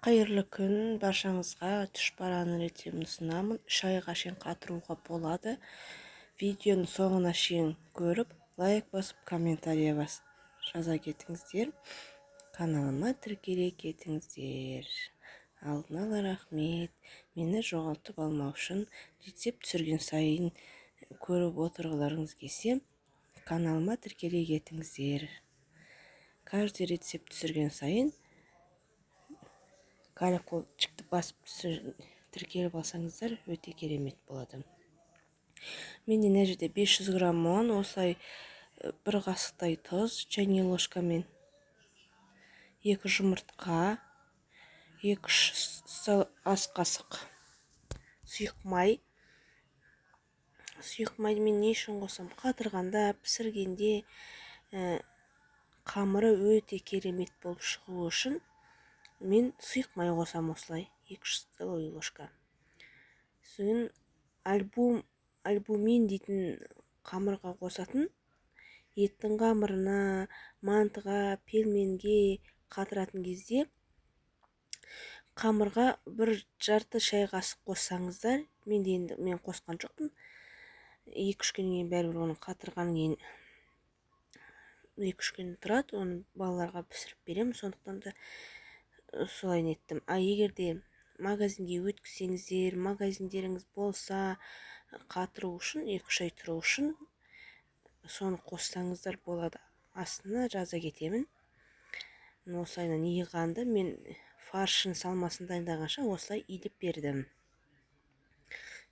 Қайырлы күн баршаңызға. Түшпараны рецептін ұсынамын. 3 айға шейін қатыруға болады. Видеоны соңына шейін көріп, лайк басып, комментария жаза кетіңіздер. Каналыма тіркеле кетіңіздер. Алдын ала рахмет. Мені жоғалтып алмау үшін рецепт түсірген сайын көріп отырғыларыңыз келсе, каналыма тіркеле кетіңіздер. Каждый рецепт түсірген сайын колокольчикті басып тіркеліп алсаңыздар, өте керемет болады. Менде мына жерде 500 грамм ұн, осылай бір қасықтай тұз, чайный ложкамен 2 жұмыртқа, 2 ас қасық сұйық май. Сұйық майды мен не үшін қосам? Қатырғанда, пісіргенде қамыры өте керемет болып шығу үшін мен сұйық май қосам осылай, 2 столовый ложка. Сосын альбумин дейтін қамырға қосатын, еттің қамырына, мантыға, пельменге қатыратын кезде қамырға 1,5 шай қасық қоссаңыздар, мен қосқан жоқпын. 2-3 күннен кейін бәрібір оны қатырған кейін 2-3 күн тұрады, оны балаларға пісіріп беремін, сондықтан да солай неттім. Егерде магазинге өткізсеңіздер, магазиндеріңіз болса, қатыру үшін, 2-3 ай тұру үшін соны қоссаңыздар болады. Астына жаза кетемін. Осылайынан иығанды мен фаршын салмасын дайындағанша осылай иіліп бердім.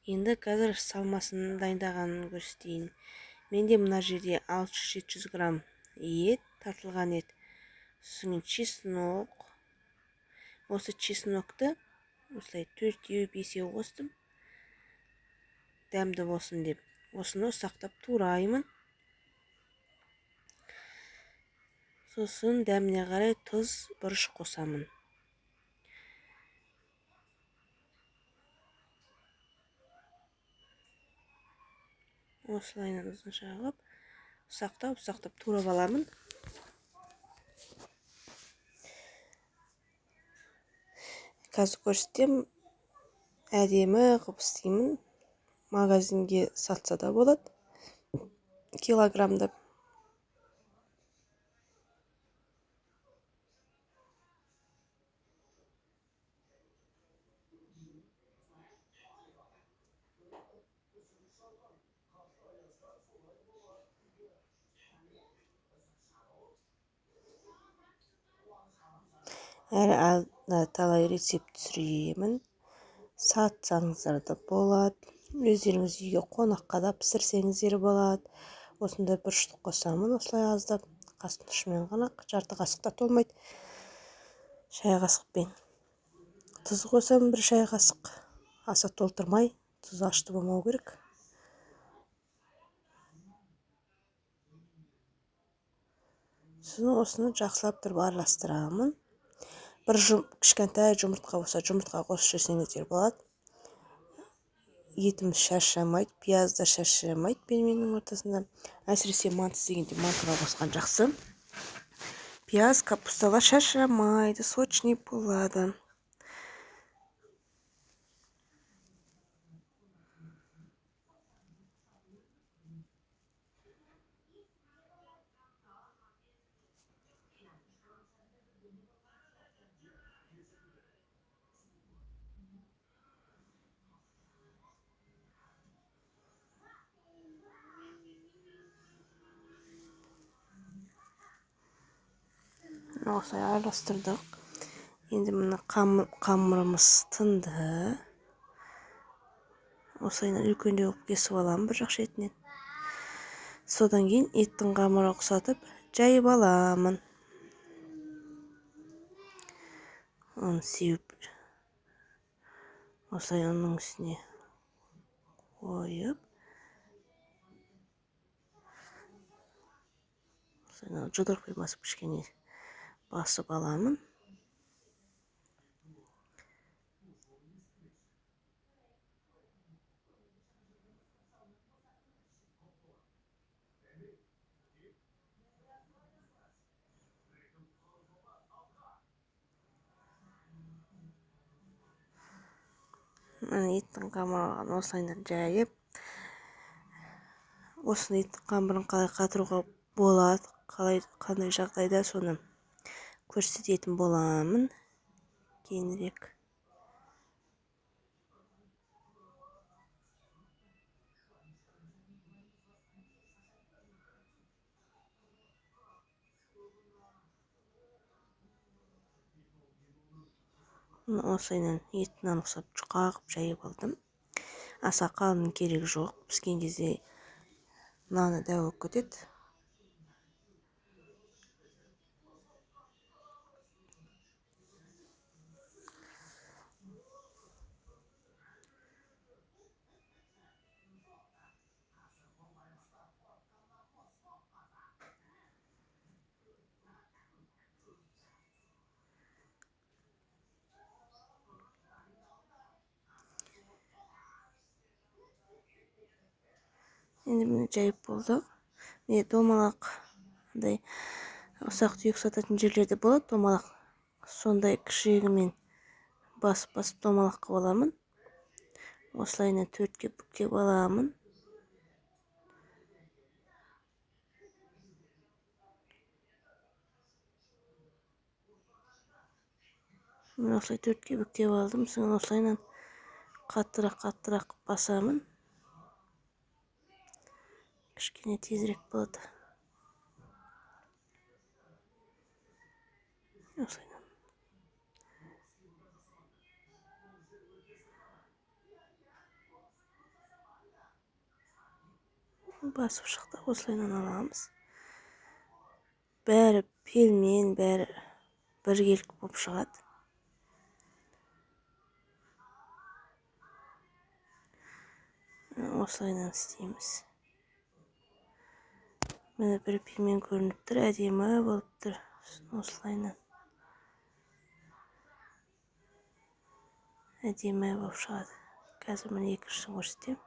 Енді қазір салмасын дайындағанын көрсетейін. Менде мына жерде 600-700 грамм ет, тартылған ет. Сосын чеснок. Осы чеснокты осылай 4-5 қостым. Дәмді болсын деп. Осыны сақтап тураймын. Сосын дәміне қарай тұз, бұрыш қосамын. Осылайынан ұзын жағып, сақтап турап аламын. Қазір көрсетем, әдемі қып істеймін. Магазинге сатса да болады. Килограммда. Әлі талай рецепт түсіремін. Сатсаңыздар да болады. Өздеріңіз үйге қонаққа да пісірсеңіздер болады. Осындай бір штук қосамын, осылай аздап. Қасықтың ұшымен ғана, жарты қасықта толмайды. Шай қасықпен. Тұз қосамын, 1 шай қасық. Аса толтырмай, тұз ашты болмау керек. Сосын осыны жақсылап тұрып араластырамын. Бір кішкентай жұмыртқа болса, жұмыртқа қосып жесеңіздер болады. Етіміз шаршамайды, пияз да шаршамайды пельменнің ортасында. Әсіресе манты істегенде мантыға қосқан жақсы. Пияз, капусталар шаршамайды, сочный болады. Осылай араластырдық. Енді мына қамырымыз тынды. Осылайынан үлкендеу қылып кесіп аламын бір жақ шетінен. Содан кейін еттің қамырын ұқсатып жайып аламын. Оны сеуіп, осылай оның үстіне қойып, жұдырықпен басып кішкене басып аламын. Міне еттің қамырын осылайынан жайып, осыны еттің қамырын қалай қатыруға болады, қандай жағдайда соны көрсететін боламын кейінірек. Осылайынан етін ұқсап жұқа қылып жайып алдым. Аса қалың керегі жоқ. Піскен кезде наны дәу болып кетеді. Енді міне жайып болды. Міне домалақ, ұсақ түйек сататын жерлерде болады домалақ. Сондай кішігімен басып домалақ қылып аламын. Осылайынан төртке бүктеп аламын. Мен осылай төртке бүктеп алдым. Соң осылайынан қаттырақ басамын. Кішкене тезірек болады. Осылайынан. Басып шықты. Осылайынан аламыз. Бәрі пелмен, бәрі біркелкі болып шығады. Осылайынан істейміз. Міне бір пелмен көрініп тұр, әдемі болып тұр. Осылайынан. Әдемі болып шығады. Қазір міне екіншісін көрсетемін.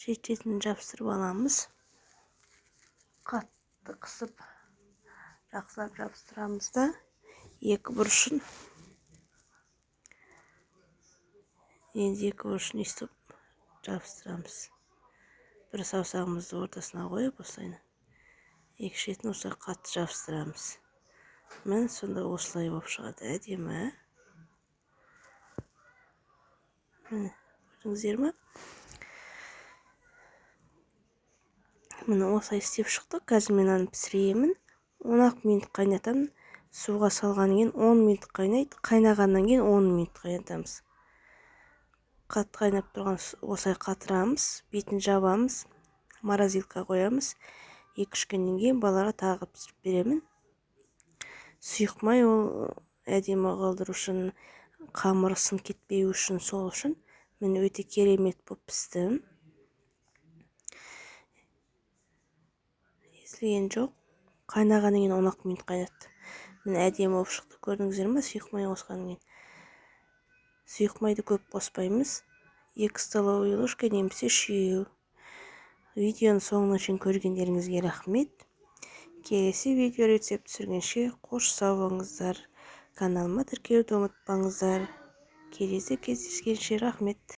Шет-шетін жабыстырып аламыз. Қатты қысып, жақсылап жабыстырамыз да, екі бұрышын. Енді екі бұрышын естіп жабыстырамыз. Бір саусағымызды ортасына қойып, осылайынан. Екі шетін осылай қатты жабыстырамыз. Міне сонда осылай болып шығады. Әдемі. Міне, көрдіңіздер ме? Міне осылай істеп шықты. Қазір мен оны пісіремін. 10 минут қайнатамын. Суға салғаннан кейін 10 минут қайнайды. Қайнағаннан кейін 10 минут қайнатамыз. Қатты қайнап тұрған осылай қатырамыз. Бетін жабамыз. Морозилка қоямыз. 2-3 күннен кейін балаға тағы пісіріп беремін. Сұйықмай ол әдемі қылдыру үшін, қамыры сын кетпеу үшін, сол үшін мен өте керемет болып пістім. Езілген жоқ. Қайнағаннан кейін 10 минут қайнатты. Мен әдемі болып шықты. Көрдіңіздер ме? Сұйықмай қосқаннан кейін. Сұйықмайды көп қоспаймыз. 2 столовый ложка немесе 3. Видеоны соңына шейін көргендеріңізге рахмет. Келесі видео рецепт түсіргенше қош сау болыңыздар. Каналыма тіркелуді ұмытпаңыздар. Келесі кездескенше рахмет.